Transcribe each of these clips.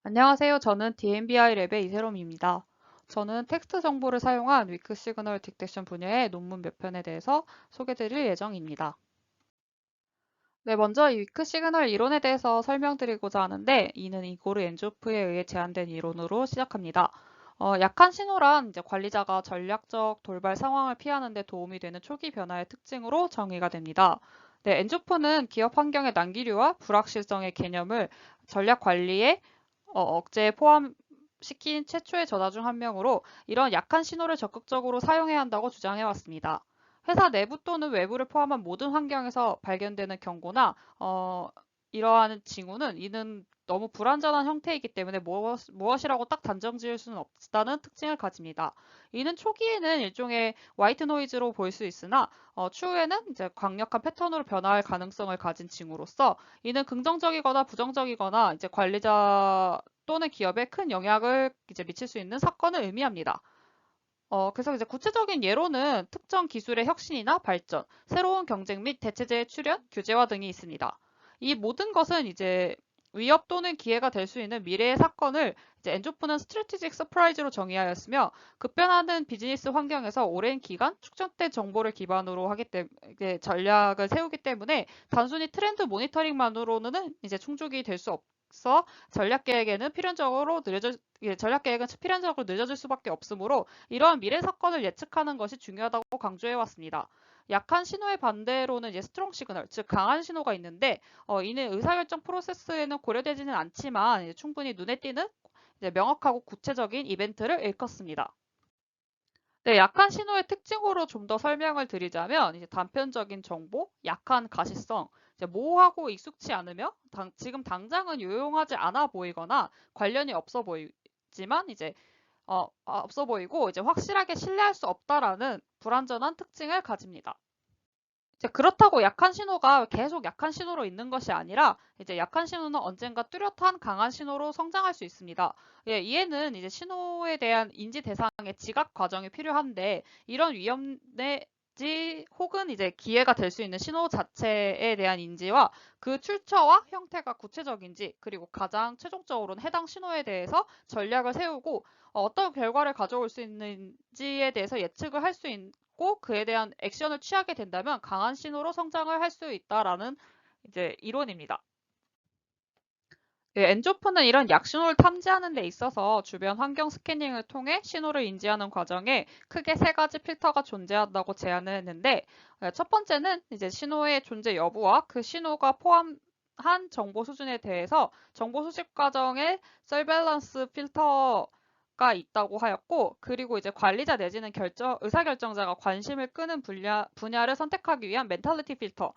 안녕하세요. 저는 DMBI 랩의 이세롬입니다. 저는 텍스트 정보를 사용한 위크 시그널 딕텍션 분야의 논문 몇 편에 대해서 소개드릴 예정입니다. 네, 먼저 이 위크 시그널 이론에 대해서 설명드리고자 하는데, 이는 이고르 엔조프에 의해 제안된 이론으로 시작합니다. 약한 신호란 이제 관리자가 전략적 돌발 상황을 피하는 데 도움이 되는 초기 변화의 특징으로 정의가 됩니다. 네, 엔조프는 기업 환경의 난기류와 불확실성의 개념을 전략 관리에 억제에 포함시킨 최초의 저자 중 한 명으로 이런 약한 신호를 적극적으로 사용해야 한다고 주장해 왔습니다. 회사 내부 또는 외부를 포함한 모든 환경에서 발견되는 경고나 이러한 징후는 이는 너무 불완전한 형태이기 때문에 무엇이라고 딱 단정 지을 수는 없다는 특징을 가집니다. 이는 초기에는 일종의 화이트 노이즈로 보일 수 있으나 추후에는 이제 강력한 패턴으로 변화할 가능성을 가진 징후로서 이는 긍정적이거나 부정적이거나 이제 관리자 또는 기업에 큰 영향을 이제 미칠 수 있는 사건을 의미합니다. 그래서 이제 구체적인 예로는 특정 기술의 혁신이나 발전, 새로운 경쟁 및 대체제의 출현, 규제화 등이 있습니다. 이 모든 것은 이제 위협 또는 기회가 될 수 있는 미래의 사건을 이제 엔조프는 스트래티직 서프라이즈로 정의하였으며 급변하는 비즈니스 환경에서 오랜 기간 축적된 정보를 기반으로 하기 때문에 전략을 세우기 때문에 단순히 트렌드 모니터링만으로는 이제 충족이 될 수 없어 전략 계획은 필연적으로 늦어질 수밖에 없으므로 이러한 미래 사건을 예측하는 것이 중요하다고 강조해 왔습니다. 약한 신호의 반대로는 이제 스트롱 시그널, 즉 강한 신호가 있는데 이는 의사결정 프로세스에는 고려되지는 않지만 이제 충분히 눈에 띄는 이제 명확하고 구체적인 이벤트를 일컫습니다. 네, 약한 신호의 특징으로 좀 더 설명을 드리자면 이제 단편적인 정보, 약한 가시성, 이제 모호하고 익숙치 않으며 지금 당장은 유용하지 않아 보이거나 관련이 없어 보이지만 이제 없어 보이고 이제 확실하게 신뢰할 수 없다라는 불완전한 특징을 가집니다. 이제 그렇다고 약한 신호가 계속 약한 신호로 있는 것이 아니라 이제 약한 신호는 언젠가 뚜렷한 강한 신호로 성장할 수 있습니다. 예, 이에는 이제 신호에 대한 인지 대상의 지각 과정이 필요한데 이런 위험 내지 혹은 이제 기회가 될 수 있는 신호 자체에 대한 인지와 그 출처와 형태가 구체적인지 그리고 가장 최종적으로는 해당 신호에 대해서 전략을 세우고 어떤 결과를 가져올 수 있는지에 대해서 예측을 할 수 있고 그에 대한 액션을 취하게 된다면 강한 신호로 성장을 할 수 있다라는 이제 이론입니다. 네, 엔조프는 이런 약신호를 탐지하는 데 있어서 주변 환경 스캐닝을 통해 신호를 인지하는 과정에 크게 세 가지 필터가 존재한다고 제안을 했는데 첫 번째는 이제 신호의 존재 여부와 그 신호가 포함한 정보 수준에 대해서 정보 수집 과정에 서베일런스 필터가 있다고 하였고 그리고 이제 관리자 내지는 의사결정자가 관심을 끄는 분야를 선택하기 위한 멘탈리티 필터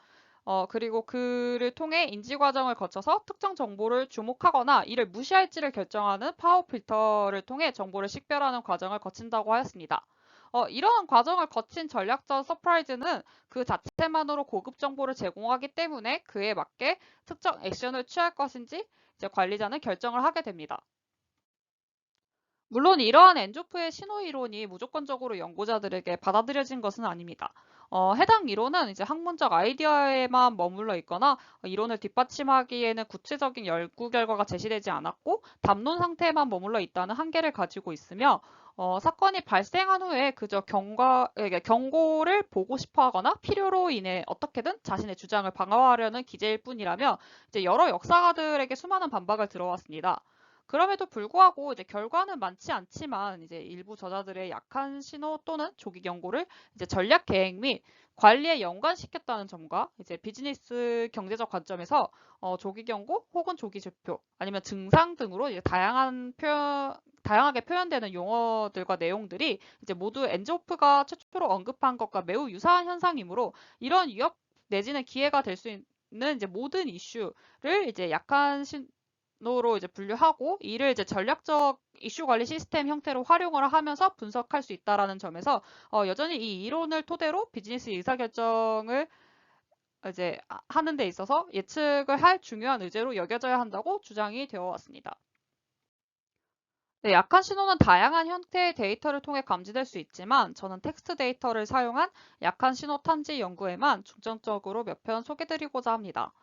그리고 그를 통해 인지 과정을 거쳐서 특정 정보를 주목하거나 이를 무시할지를 결정하는 파워 필터를 통해 정보를 식별하는 과정을 거친다고 하였습니다. 이러한 과정을 거친 전략적 서프라이즈는 그 자체만으로 고급 정보를 제공하기 때문에 그에 맞게 특정 액션을 취할 것인지 이제 관리자는 결정을 하게 됩니다. 물론 이러한 엔조프의 신호 이론이 무조건적으로 연구자들에게 받아들여진 것은 아닙니다. 해당 이론은 이제 학문적 아이디어에만 머물러 있거나 이론을 뒷받침하기에는 구체적인 연구 결과가 제시되지 않았고 담론 상태에만 머물러 있다는 한계를 가지고 있으며 사건이 발생한 후에 그저 경고를 보고 싶어 하거나 필요로 인해 어떻게든 자신의 주장을 방어하려는 기제일 뿐이라며 이제 여러 역사가들에게 수많은 반박을 들어왔습니다. 그럼에도 불구하고 이제 결과는 많지 않지만 이제 일부 저자들의 약한 신호 또는 조기 경고를 이제 전략 계획 및 관리에 연관시켰다는 점과 이제 비즈니스 경제적 관점에서 조기 경고 혹은 조기 지표 아니면 증상 등으로 이제 다양하게 표현되는 용어들과 내용들이 이제 모두 엔조프가 최초로 언급한 것과 매우 유사한 현상이므로 이런 위협 내지는 기회가 될 수 있는 이제 모든 이슈를 이제 약한 노로 이제 분류하고 이를 이제 전략적 이슈 관리 시스템 형태로 활용을 하면서 분석할 수 있다라는 점에서 여전히 이 이론을 토대로 비즈니스 의사결정을 이제 하는 데 있어서 예측을 할 중요한 의제로 여겨져야 한다고 주장이 되어 왔습니다. 네, 약한 신호는 다양한 형태의 데이터를 통해 감지될 수 있지만 저는 텍스트 데이터를 사용한 약한 신호 탐지 연구에만 중점적으로 몇 편 소개드리고자 합니다.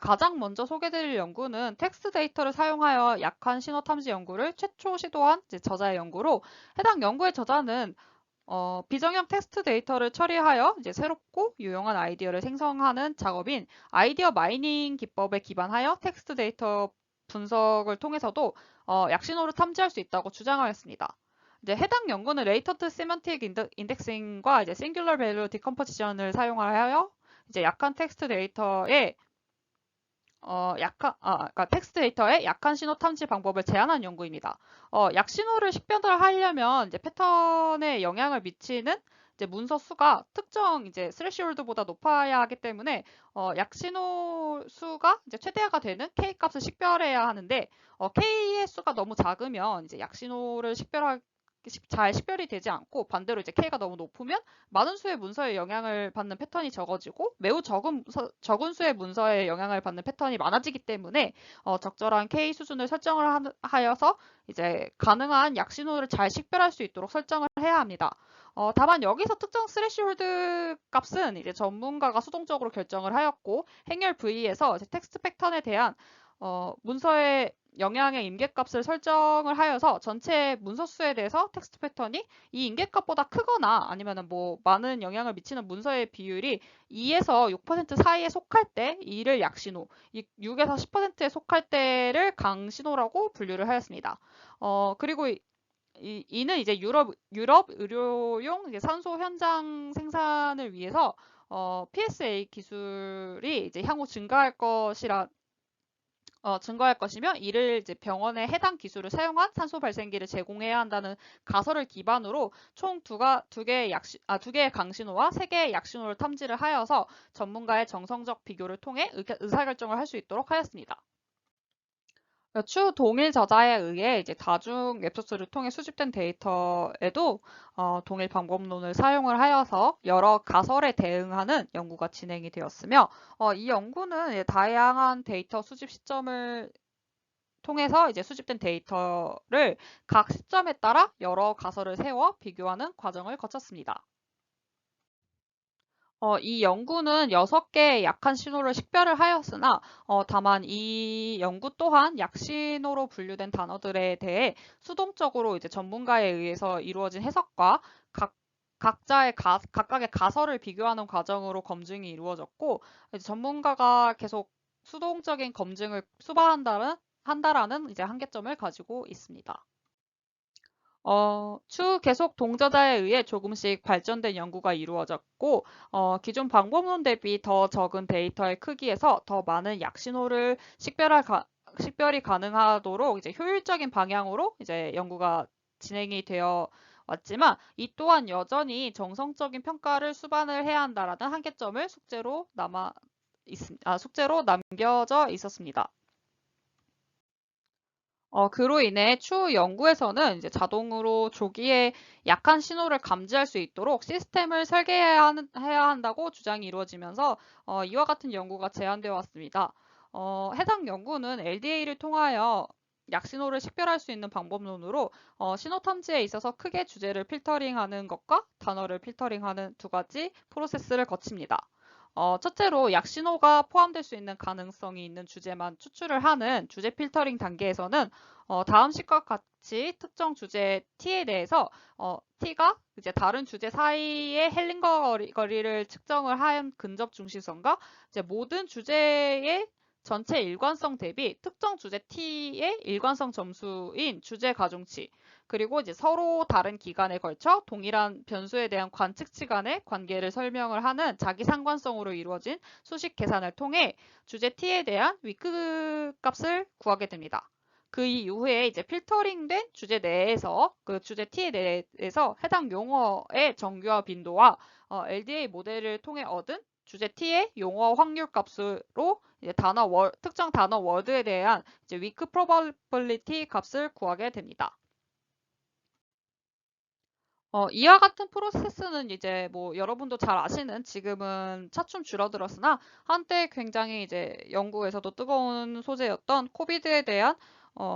가장 먼저 소개드릴 연구는 텍스트 데이터를 사용하여 약한 신호 탐지 연구를 최초 시도한 이제 저자의 연구로, 해당 연구의 저자는 비정형 텍스트 데이터를 처리하여 이제 새롭고 유용한 아이디어를 생성하는 작업인 아이디어 마이닝 기법에 기반하여 텍스트 데이터 분석을 통해서도 약신호를 탐지할 수 있다고 주장하였습니다. 이제 해당 연구는 레이턴트 세먼틱 인덱싱과 이제 싱귤러 밸류 디컴포지션을 사용하여 이제 약한 텍스트 데이터에 그러니까 텍스트 데이터의 약한 신호 탐지 방법을 제안한 연구입니다. 약신호를 식별을 하려면 이제 패턴에 영향을 미치는 이제 문서 수가 특정 이제 스레시홀드보다 높아야 하기 때문에 약신호 수가 이제 최대화가 되는 K 값을 식별해야 하는데 K의 수가 너무 작으면 이제 약신호를 잘 식별이 되지 않고, 반대로 이제 K가 너무 높으면 많은 수의 문서에 영향을 받는 패턴이 적어지고 매우 적은 수의 문서에 영향을 받는 패턴이 많아지기 때문에 적절한 K 수준을 설정을 하여서 이제 가능한 약신호를 잘 식별할 수 있도록 설정을 해야 합니다. 다만 여기서 특정 스레시홀드 값은 이제 전문가가 수동적으로 결정을 하였고, 행렬 V에서 텍스트 패턴에 대한 문서의 영향의 임계값을 설정을 하여서 전체 문서 수에 대해서 텍스트 패턴이 이 임계값보다 크거나 아니면은 뭐 많은 영향을 미치는 문서의 비율이 2에서 6% 사이에 속할 때 이를 약신호, 6에서 10%에 속할 때를 강신호라고 분류를 하였습니다. 그리고 이는 이제 유럽 의료용 이제 산소 현장 생산을 위해서 PSA 기술이 이제 향후 증가할 것이며, 이를 이제 병원에 해당 기술을 사용한 산소 발생기를 제공해야 한다는 가설을 기반으로 총 두 개의 강신호와 세 개의 약신호를 탐지를 하여서 전문가의 정성적 비교를 통해 의사결정을 할 수 있도록 하였습니다. 추 동일 저자에 의해 이제 다중 웹소스를 통해 수집된 데이터에도 동일 방법론을 사용을 하여서 여러 가설에 대응하는 연구가 진행이 되었으며, 이 연구는 다양한 데이터 수집 시점을 통해서 이제 수집된 데이터를 각 시점에 따라 여러 가설을 세워 비교하는 과정을 거쳤습니다. 이 연구는 6개의 약한 신호를 식별을 하였으나 다만 이 연구 또한 약신호로 분류된 단어들에 대해 수동적으로 이제 전문가에 의해서 이루어진 해석과 각각의 가설을 비교하는 과정으로 검증이 이루어졌고, 이제 전문가가 계속 수동적인 검증을 한다라는 이제 한계점을 가지고 있습니다. 추후 계속 동저자에 의해 조금씩 발전된 연구가 이루어졌고, 기존 방법론 대비 더 적은 데이터의 크기에서 더 많은 약신호를 식별이 가능하도록 이제 효율적인 방향으로 이제 연구가 진행이 되어 왔지만, 이 또한 여전히 정성적인 평가를 수반을 해야 한다라는 한계점을 숙제로 남겨져 있었습니다. 그로 인해 추후 연구에서는 이제 자동으로 조기에 약한 신호를 감지할 수 있도록 시스템을 해야 한다고 주장이 이루어지면서 이와 같은 연구가 제안되어 왔습니다. 해당 연구는 LDA를 통하여 약신호를 식별할 수 있는 방법론으로 신호 탐지에 있어서 크게 주제를 필터링하는 것과 단어를 필터링하는 두 가지 프로세스를 거칩니다. 첫째로 약신호가 포함될 수 있는 가능성이 있는 주제만 추출을 하는 주제 필터링 단계에서는 다음 식과 같이 특정 주제 T에 대해서 T가 이제 다른 주제 사이의 헬링거 거리를 측정을 한 근접 중시성과 이제 모든 주제의 전체 일관성 대비 특정 주제 T의 일관성 점수인 주제 가중치, 그리고 이제 서로 다른 기간에 걸쳐 동일한 변수에 대한 관측치 간의 관계를 설명을 하는 자기 상관성으로 이루어진 수식 계산을 통해 주제 T에 대한 위크 값을 구하게 됩니다. 그 이후에 이제 필터링된 주제 내에서 그 주제 T 내에서 해당 용어의 정규화 빈도와 LDA 모델을 통해 얻은 주제 T의 용어 확률 값으로 이제 특정 단어 월드에 대한 이제 weak probability 값을 구하게 됩니다. 이와 같은 프로세스는 이제 뭐 여러분도 잘 아시는, 지금은 차츰 줄어들었으나 한때 굉장히 이제 연구에서도 뜨거운 소재였던 코비드에 대한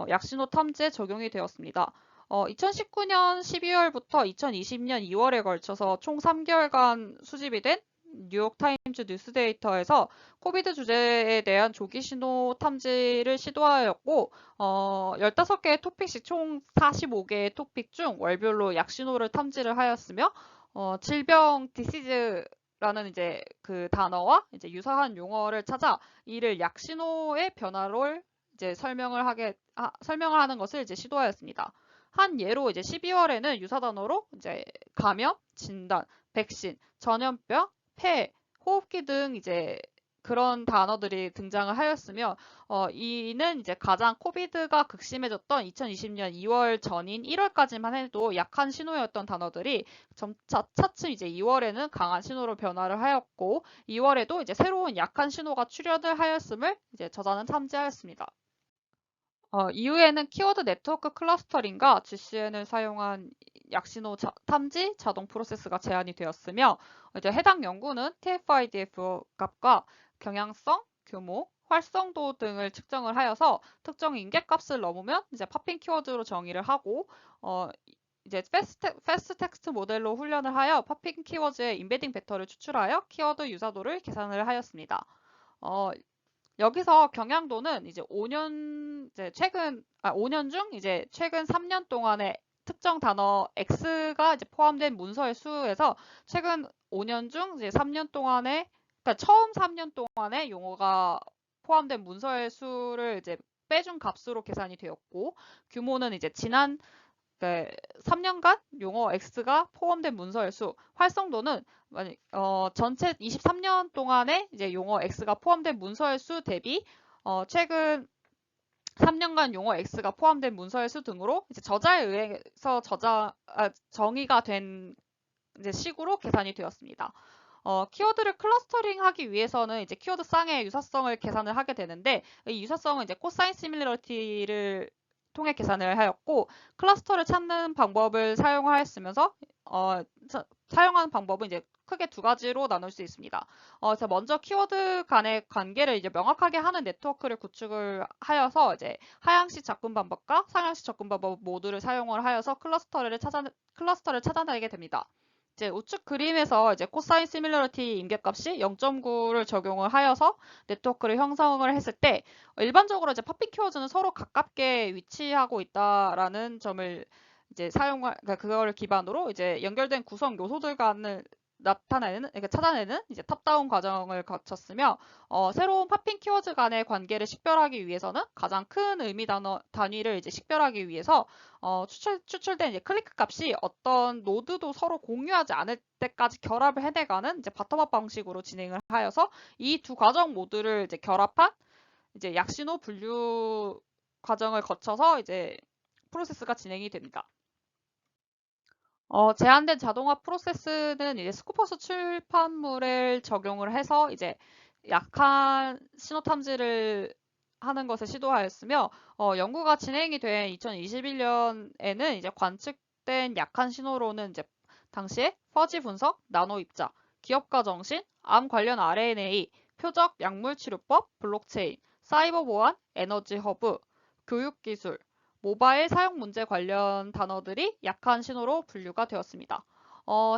약신호 탐지에 적용이 되었습니다. 2019년 12월부터 2020년 2월에 걸쳐서 총 3개월간 수집이 된 뉴욕타임즈 뉴스데이터에서 코비드 주제에 대한 조기 신호 탐지를 시도하였고 15개의 토픽씩 총 45개의 토픽 중 월별로 약 신호를 탐지를 하였으며 질병 디시즈라는 이제 그 단어와 이제 유사한 용어를 찾아 이를 약 신호의 변화를 이제 설명을 하는 것을 이제 시도하였습니다. 한 예로 이제 12월에는 유사 단어로 이제 감염, 진단, 백신, 전염병, 폐, 호흡기 등 이제 그런 단어들이 등장을 하였으며 이는 이제 가장 코비드가 극심해졌던 2020년 2월 전인 1월까지만 해도 약한 신호였던 단어들이 점차 차츰 이제 2월에는 강한 신호로 변화를 하였고 2월에도 이제 새로운 약한 신호가 출현을 하였음을 이제 저자는 탐지하였습니다. 이후에는 키워드 네트워크 클러스터링과 GCN을 사용한 약신호 탐지 자동 프로세스가 제안이 되었으며 이제 해당 연구는 TF-IDF 값과 경향성, 규모, 활성도 등을 측정을 하여서 특정 임계값을 넘으면 이제 팝핑 키워드로 정의를 하고 이제 패스트 텍스트 모델로 훈련을 하여 팝핑 키워드의 임베딩 벡터를 추출하여 키워드 유사도를 계산을 하였습니다. 여기서 경향도는 이제 5년 중 이제 최근 3년 동안의 특정 단어 X가 이제 포함된 문서의 수에서 최근 5년 중 이제 3년 동안의 그러니까 처음 3년 동안의 용어가 포함된 문서의 수를 이제 빼준 값으로 계산이 되었고 규모는 이제 지난 3년간 용어 X가 포함된 문서의 수, 활성도는 전체 23년 동안에 이제 용어 X가 포함된 문서의 수 대비 최근 3년간 용어 X가 포함된 문서의 수 등으로 이제 저자에 의해서 정의가 된 이제 식으로 계산이 되었습니다. 키워드를 클러스터링하기 위해서는 이제 키워드 쌍의 유사성을 계산을 하게 되는데 이 유사성은 이제 코사인 시밀러리티를 통해 계산을 하였고 클러스터를 찾는 방법을 사용하였으면서 사용하는 방법은 이제 크게 두 가지로 나눌 수 있습니다. 그래서 먼저 키워드 간의 관계를 이제 명확하게 하는 네트워크를 구축을 하여서 이제 하향식 접근 방법과 상향식 접근 방법 모두를 사용을 하여서 클러스터를 찾아내게 됩니다. 이제 우측 그림에서 이제 코사인 시밀러리티 임계값이 0.9를 적용을 하여서 네트워크를 형성을 했을 때 일반적으로 이제 팝핑 키워드는 서로 가깝게 위치하고 있다라는 점을 이제 그러니까 그거를 기반으로 이제 연결된 구성 요소들 간을 그러니까 찾아내는 이제 탑다운 과정을 거쳤으며 새로운 팝핑 키워드 간의 관계를 식별하기 위해서는 가장 큰 의미 단위를 이제 식별하기 위해서 추출된 이제 클릭 값이 어떤 노드도 서로 공유하지 않을 때까지 결합을 해내가는 이제 바텀업 방식으로 진행을 하여서 이 두 과정 모두를 이제 결합한 이제 약신호 분류 과정을 거쳐서 이제 프로세스가 진행이 됩니다. 제한된 자동화 프로세스는 이제 스코퍼스 출판물을 적용을 해서 이제 약한 신호 탐지를 하는 것을 시도하였으며, 연구가 진행이 된 2021년에는 이제 관측된 약한 신호로는 이제 당시에 퍼지 분석, 나노 입자, 기업가 정신, 암 관련 RNA, 표적 약물 치료법, 블록체인, 사이버 보안, 에너지 허브, 교육 기술, 모바일 사용 문제 관련 단어들이 약한 신호로 분류가 되었습니다.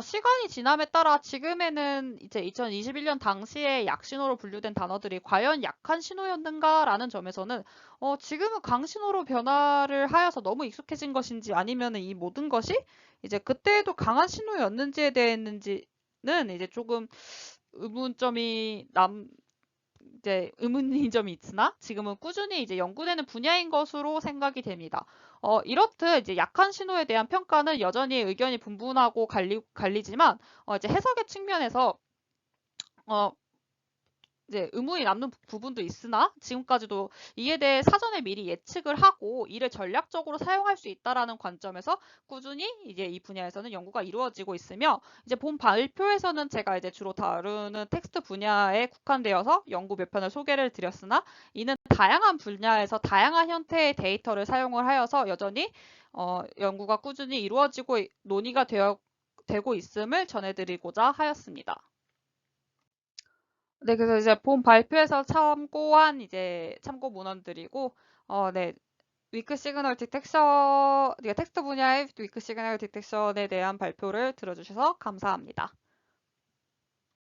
시간이 지남에 따라 지금에는 이제 2021년 당시에 약신호로 분류된 단어들이 과연 약한 신호였는가라는 점에서는 지금은 강신호로 변화를 하여서 너무 익숙해진 것인지 아니면 이 모든 것이 이제 그때에도 강한 신호였는지에 대해서는 이제 조금 의문점이 이제 의문인 점이 있으나 지금은 꾸준히 이제 연구되는 분야인 것으로 생각이 됩니다. 이렇듯 이제 약한 신호에 대한 평가는 여전히 의견이 분분하고 갈리지만 이제 해석의 측면에서 이제 의문이 남는 부분도 있으나 지금까지도 이에 대해 사전에 미리 예측을 하고 이를 전략적으로 사용할 수 있다라는 관점에서 꾸준히 이제 이 분야에서는 연구가 이루어지고 있으며 이제 본 발표에서는 제가 이제 주로 다루는 텍스트 분야에 국한되어서 연구 몇 편을 소개를 드렸으나 이는 다양한 분야에서 다양한 형태의 데이터를 사용을 하여서 여전히 연구가 꾸준히 이루어지고 논의가 되고 있음을 전해드리고자 하였습니다. 네, 그래서 이제 본 발표에서 참고한 이제 참고 문헌들이고, 네, 위크 시그널 디텍션, 텍스트 분야의 위크 시그널 디텍션에 대한 발표를 들어주셔서 감사합니다.